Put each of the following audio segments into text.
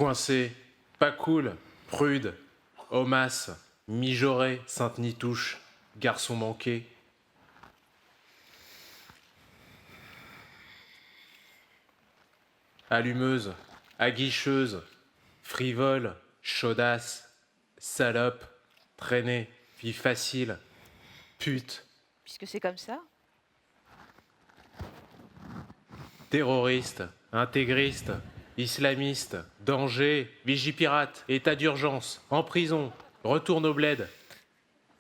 Coincé, pas cool, prude, homasse, mijauré, Sainte-Nitouche, garçon manqué. Allumeuse, aguicheuse, frivole, chaudasse, salope, traînée, fille facile, pute, Puisque c'est comme ça. terroriste, intégriste, islamiste, danger, vigipirate, état d'urgence, en prison, retourne au bled.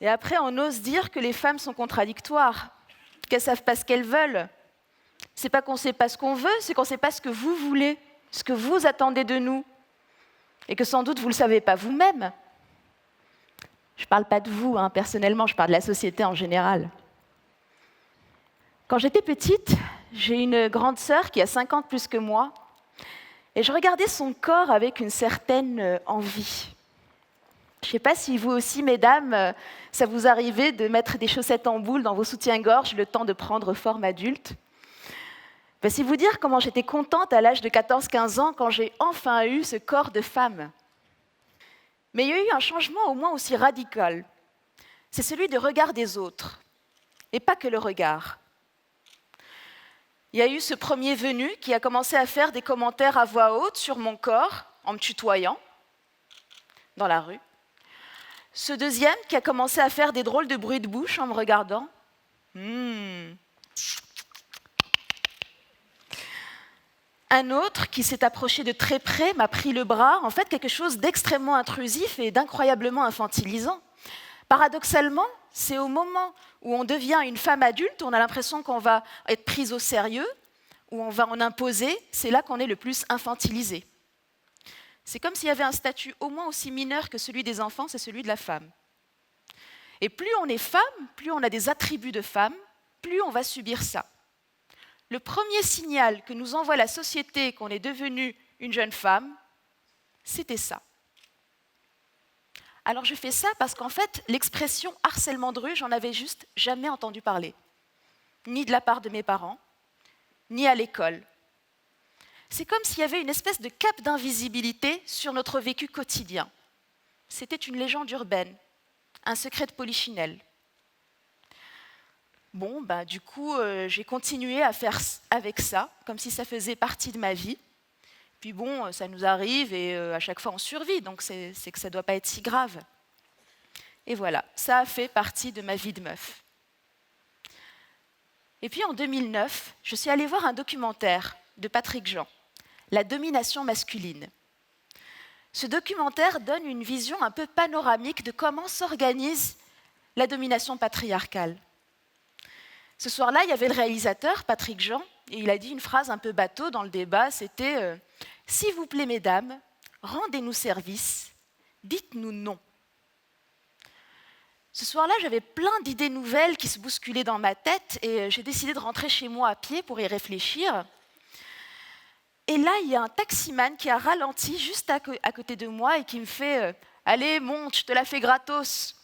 Et après, on ose dire que les femmes sont contradictoires, qu'elles savent pas ce qu'elles veulent. C'est pas qu'on sait pas ce qu'on veut, c'est qu'on sait pas ce que vous voulez, ce que vous attendez de nous. Et que sans doute vous le savez pas vous-même. Je parle pas de vous, personnellement, je parle de la société en général. Quand j'étais petite, j'ai une grande sœur qui a 5 ans de plus que moi, et je regardais son corps avec une certaine envie. Je ne sais pas si vous aussi, mesdames, ça vous arrivait de mettre des chaussettes en boule dans vos soutiens-gorge le temps de prendre forme adulte. C'est vous dire comment j'étais contente à l'âge de 14-15 ans quand j'ai enfin eu ce corps de femme. Mais il y a eu un changement au moins aussi radical. C'est celui du regard des autres, et pas que le regard. Il y a eu ce premier venu qui a commencé à faire des commentaires à voix haute sur mon corps, en me tutoyant, dans la rue. Ce deuxième qui a commencé à faire des drôles de bruits de bouche en me regardant. Un autre qui s'est approché de très près, m'a pris le bras, en fait quelque chose d'extrêmement intrusif et d'incroyablement infantilisant. Paradoxalement, c'est au moment où on devient une femme adulte, on a l'impression qu'on va être prise au sérieux, où on va en imposer, c'est là qu'on est le plus infantilisé. C'est comme s'il y avait un statut au moins aussi mineur que celui des enfants, c'est celui de la femme. Et plus on est femme, plus on a des attributs de femme, plus on va subir ça. Le premier signal que nous envoie la société qu'on est devenue une jeune femme, c'était ça. Alors je fais ça parce qu'en fait, l'expression harcèlement de rue, j'en avais juste jamais entendu parler. Ni de la part de mes parents, ni à l'école. C'est comme s'il y avait une espèce de cape d'invisibilité sur notre vécu quotidien. C'était une légende urbaine, un secret de polichinelle. Bon, du coup, j'ai continué à faire avec ça, comme si ça faisait partie de ma vie. Puis bon, ça nous arrive et à chaque fois on survit, donc c'est que ça ne doit pas être si grave. Et voilà, ça a fait partie de ma vie de meuf. Et puis en 2009, je suis allée voir un documentaire de Patrick Jean, La domination masculine. Ce documentaire donne une vision un peu panoramique de comment s'organise la domination patriarcale. Ce soir-là, il y avait le réalisateur, Patrick Jean, et il a dit une phrase un peu bateau dans le débat, c'était « S'il vous plaît, mesdames, rendez-nous service, dites-nous non ». Ce soir-là, j'avais plein d'idées nouvelles qui se bousculaient dans ma tête et j'ai décidé de rentrer chez moi à pied pour y réfléchir. Et là, il y a un taximan qui a ralenti juste à côté de moi et qui me fait « Allez, monte, je te la fais gratos ».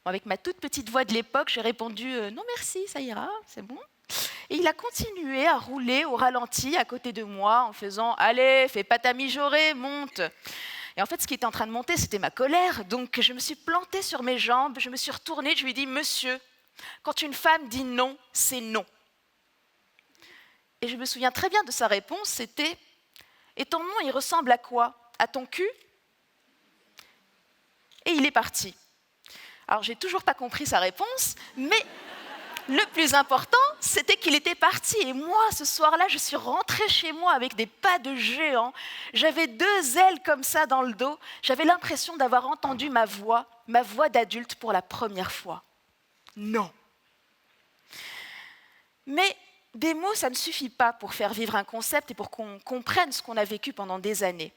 Avec ma toute petite voix de l'époque, j'ai répondu « Non merci, ça ira, c'est bon ». Et il a continué à rouler au ralenti à côté de moi en faisant « Allez, fais pas ta mijaurée, monte ». Et en fait, ce qui était en train de monter, c'était ma colère. Donc je me suis plantée sur mes jambes, je me suis retournée, je lui ai dit « Monsieur, quand une femme dit non, c'est non ». Et je me souviens très bien de sa réponse, c'était « Et ton nom, il ressemble à quoi? À ton cul ?» Et il est parti. Alors, j'ai toujours pas compris sa réponse, mais le plus important, c'était qu'il était parti. Et moi, ce soir-là, je suis rentrée chez moi avec des pas de géant. J'avais 2 ailes comme ça dans le dos. J'avais l'impression d'avoir entendu ma voix d'adulte pour la première fois. Non. Mais des mots, ça ne suffit pas pour faire vivre un concept et pour qu'on comprenne ce qu'on a vécu pendant des années.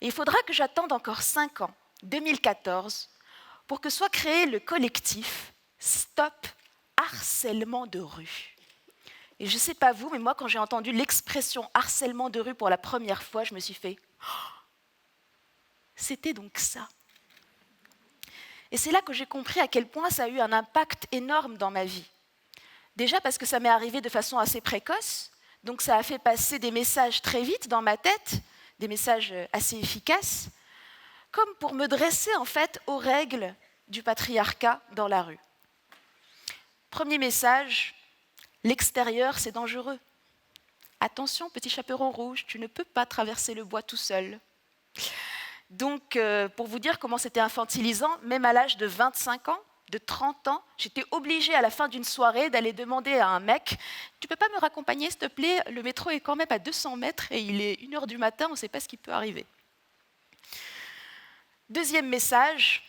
Et il faudra que j'attende encore 5 ans, 2014, pour que soit créé le collectif Stop harcèlement de rue. Et je ne sais pas vous, mais moi, quand j'ai entendu l'expression harcèlement de rue pour la première fois, je me suis fait oh, c'était donc ça. Et c'est là que j'ai compris à quel point ça a eu un impact énorme dans ma vie. Déjà parce que ça m'est arrivé de façon assez précoce, donc ça a fait passer des messages très vite dans ma tête. des messages assez efficaces, comme pour me dresser en fait aux règles du patriarcat dans la rue. Premier message, l'extérieur c'est dangereux. Attention, petit chaperon rouge, tu ne peux pas traverser le bois tout seul. Donc, pour vous dire comment c'était infantilisant, même à l'âge de 25 ans, de 30 ans, j'étais obligée à la fin d'une soirée d'aller demander à un mec « Tu peux pas me raccompagner, s'il te plaît? Le métro est quand même à 200 mètres et il est 1h du matin, on ne sait pas ce qui peut arriver. » Deuxième message,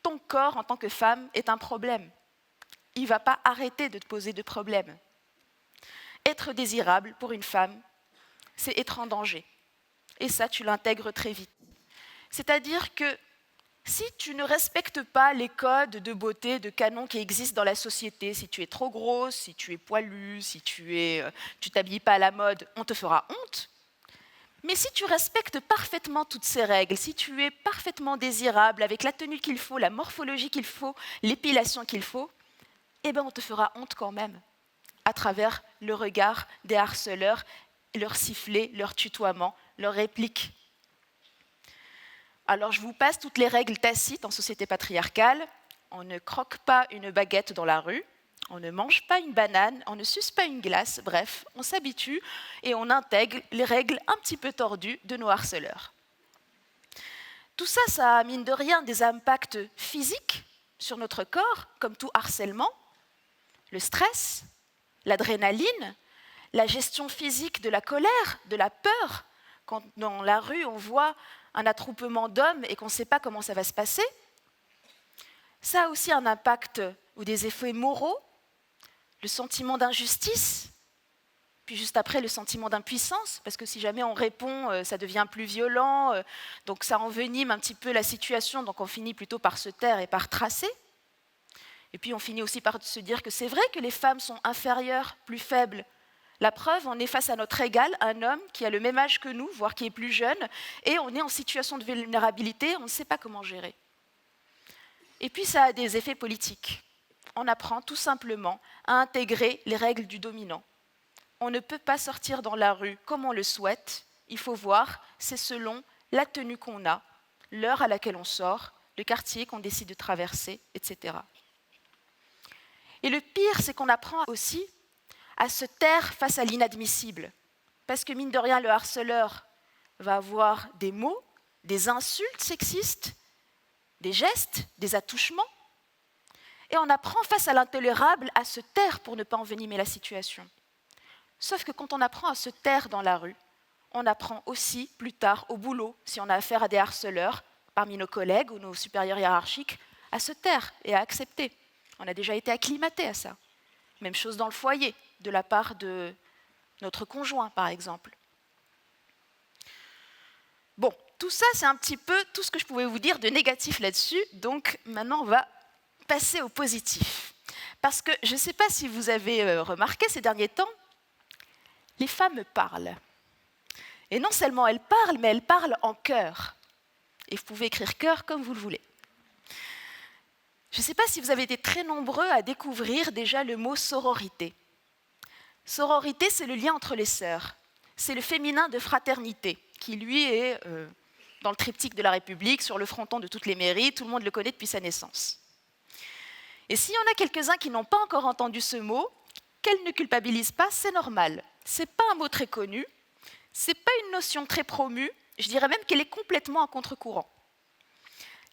ton corps en tant que femme est un problème. Il ne va pas arrêter de te poser de problèmes. Être désirable pour une femme, c'est être en danger. Et ça, tu l'intègres très vite. C'est-à-dire que si tu ne respectes pas les codes de beauté, de canon qui existent dans la société, si tu es trop grosse, si tu es poilue, si tu t'habilles pas à la mode, on te fera honte. Mais si tu respectes parfaitement toutes ces règles, si tu es parfaitement désirable, avec la tenue qu'il faut, la morphologie qu'il faut, l'épilation qu'il faut, eh bien on te fera honte quand même, à travers le regard des harceleurs, leurs sifflets, leurs tutoiements, leurs répliques. Alors je vous passe toutes les règles tacites en société patriarcale. On ne croque pas une baguette dans la rue, on ne mange pas une banane, on ne suce pas une glace, bref, on s'habitue et on intègre les règles un petit peu tordues de nos harceleurs. Tout ça, ça a mine de rien des impacts physiques sur notre corps, comme tout harcèlement, le stress, l'adrénaline, la gestion physique de la colère, de la peur. Quand dans la rue on voit un attroupement d'hommes et qu'on ne sait pas comment ça va se passer. Ça a aussi un impact ou des effets moraux, le sentiment d'injustice, puis juste après le sentiment d'impuissance, parce que si jamais on répond, ça devient plus violent, donc ça envenime un petit peu la situation, donc on finit plutôt par se taire et par tracer. Et puis on finit aussi par se dire que c'est vrai que les femmes sont inférieures, plus faibles. La preuve, on est face à notre égal, un homme qui a le même âge que nous, voire qui est plus jeune, et on est en situation de vulnérabilité, on ne sait pas comment gérer. Et puis ça a des effets politiques. On apprend tout simplement à intégrer les règles du dominant. On ne peut pas sortir dans la rue comme on le souhaite, il faut voir, c'est selon la tenue qu'on a, l'heure à laquelle on sort, le quartier qu'on décide de traverser, etc. Et le pire, c'est qu'on apprend aussi à se taire face à l'inadmissible. Parce que mine de rien, le harceleur va avoir des mots, des insultes sexistes, des gestes, des attouchements. Et on apprend face à l'intolérable à se taire pour ne pas envenimer la situation. Sauf que quand on apprend à se taire dans la rue, on apprend aussi plus tard au boulot, si on a affaire à des harceleurs, parmi nos collègues ou nos supérieurs hiérarchiques, à se taire et à accepter. On a déjà été acclimaté à ça. Même chose dans le foyer, de la part de notre conjoint, par exemple. Bon, tout ça, c'est un petit peu tout ce que je pouvais vous dire de négatif là-dessus. Donc maintenant, on va passer au positif. Parce que je ne sais pas si vous avez remarqué ces derniers temps, les femmes parlent. Et non seulement elles parlent, mais elles parlent en chœur. Et vous pouvez écrire chœur comme vous le voulez. Je ne sais pas si vous avez été très nombreux à découvrir déjà le mot sororité. Sororité, c'est le lien entre les sœurs. C'est le féminin de fraternité, qui lui est dans le triptyque de la République, sur le fronton de toutes les mairies, tout le monde le connaît depuis sa naissance. Et s'il y en a quelques-uns qui n'ont pas encore entendu ce mot, qu'elles ne culpabilisent pas, c'est normal. Ce n'est pas un mot très connu, ce n'est pas une notion très promue, je dirais même qu'elle est complètement à contre-courant.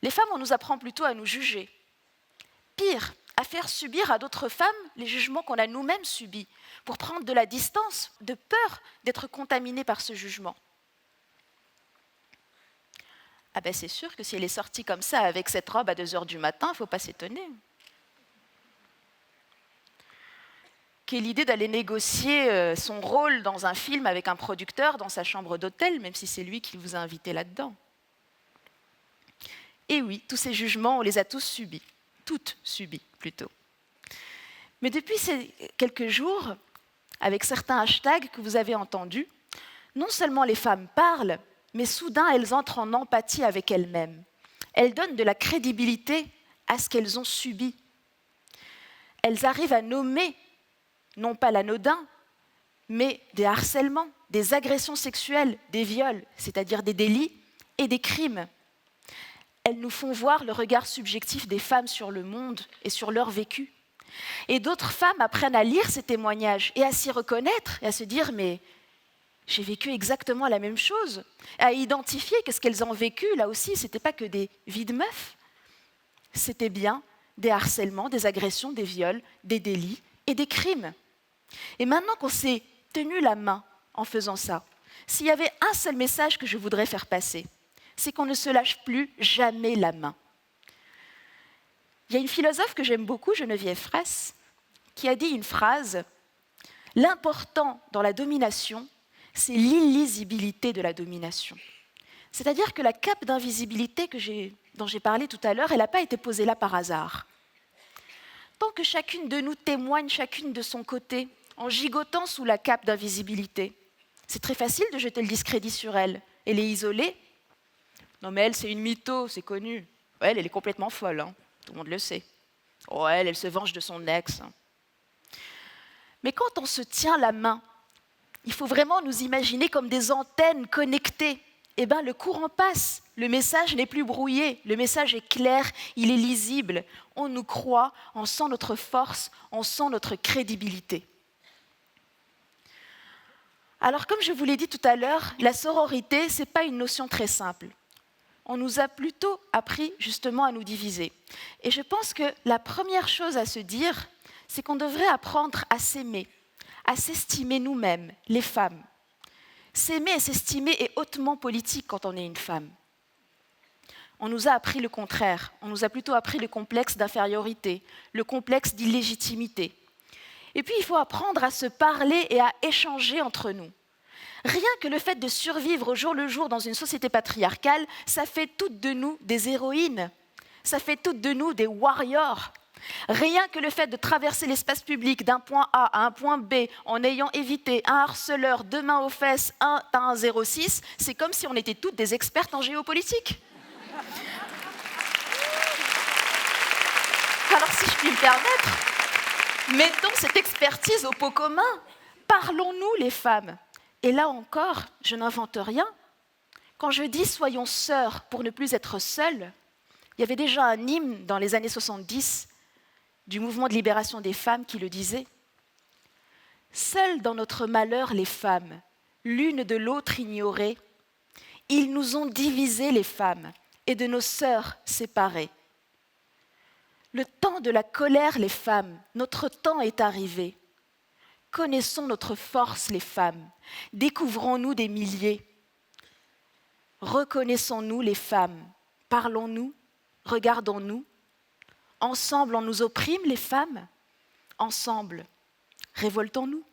Les femmes, on nous apprend plutôt à nous juger. Pire, à faire subir à d'autres femmes les jugements qu'on a nous-mêmes subis, pour prendre de la distance, de peur d'être contaminées par ce jugement. Ah ben c'est sûr que si elle est sortie comme ça avec cette robe à 2h du matin, il ne faut pas s'étonner. Quelle idée d'aller négocier son rôle dans un film avec un producteur dans sa chambre d'hôtel, même si c'est lui qui vous a invité là-dedans. Et oui, tous ces jugements, on les a tous subis. Toutes subies plutôt. Mais depuis ces quelques jours, avec certains hashtags que vous avez entendus, non seulement les femmes parlent, mais soudain elles entrent en empathie avec elles-mêmes. Elles donnent de la crédibilité à ce qu'elles ont subi. Elles arrivent à nommer, non pas l'anodin, mais des harcèlements, des agressions sexuelles, des viols, c'est-à-dire des délits, et des crimes. Elles nous font voir le regard subjectif des femmes sur le monde et sur leur vécu. Et d'autres femmes apprennent à lire ces témoignages et à s'y reconnaître et à se dire « mais j'ai vécu exactement la même chose », à identifier que ce qu'elles ont vécu, là aussi, ce n'était pas que des vies de meufs, c'était bien des harcèlements, des agressions, des viols, des délits et des crimes. Et maintenant qu'on s'est tenu la main en faisant ça, s'il y avait un seul message que je voudrais faire passer, c'est qu'on ne se lâche plus jamais la main. Il y a une philosophe que j'aime beaucoup, Geneviève Fraisse, qui a dit une phrase « L'important dans la domination, c'est l'illisibilité de la domination ». C'est-à-dire que la cape d'invisibilité dont j'ai parlé tout à l'heure, elle n'a pas été posée là par hasard. Tant que chacune de nous témoigne chacune de son côté, en gigotant sous la cape d'invisibilité, c'est très facile de jeter le discrédit sur elle et les isoler. Non mais elle, c'est une mytho, c'est connu. Ouais, elle est complètement folle, hein. Tout le monde le sait. Oh, elle se venge de son ex. Mais quand on se tient la main, il faut vraiment nous imaginer comme des antennes connectées. Eh bien, le courant passe, le message n'est plus brouillé, le message est clair, il est lisible. On nous croit, on sent notre force, on sent notre crédibilité. Alors, comme je vous l'ai dit tout à l'heure, la sororité, ce n'est pas une notion très simple. On nous a plutôt appris justement à nous diviser. Et je pense que la première chose à se dire, c'est qu'on devrait apprendre à s'aimer, à s'estimer nous-mêmes, les femmes. S'aimer et s'estimer est hautement politique quand on est une femme. On nous a appris le contraire, on nous a plutôt appris le complexe d'infériorité, le complexe d'illégitimité. Et puis il faut apprendre à se parler et à échanger entre nous. Rien que le fait de survivre au jour le jour dans une société patriarcale, ça fait toutes de nous des héroïnes, ça fait toutes de nous des warriors. Rien que le fait de traverser l'espace public d'un point A à un point B en ayant évité un harceleur, 2 mains aux fesses, un 06, c'est comme si on était toutes des expertes en géopolitique. Alors si je puis me permettre, mettons cette expertise au pot commun. Parlons-nous les femmes. Et là encore, je n'invente rien. Quand je dis « soyons sœurs pour ne plus être seules », il y avait déjà un hymne dans les années 70 du mouvement de libération des femmes qui le disait. « Seules dans notre malheur les femmes, l'une de l'autre ignorées, ils nous ont divisées les femmes et de nos sœurs séparées. Le temps de la colère les femmes, notre temps est arrivé. Connaissons notre force les femmes, découvrons-nous des milliers. Reconnaissons-nous les femmes, parlons-nous, regardons-nous. Ensemble on nous opprime les femmes, ensemble révoltons-nous. »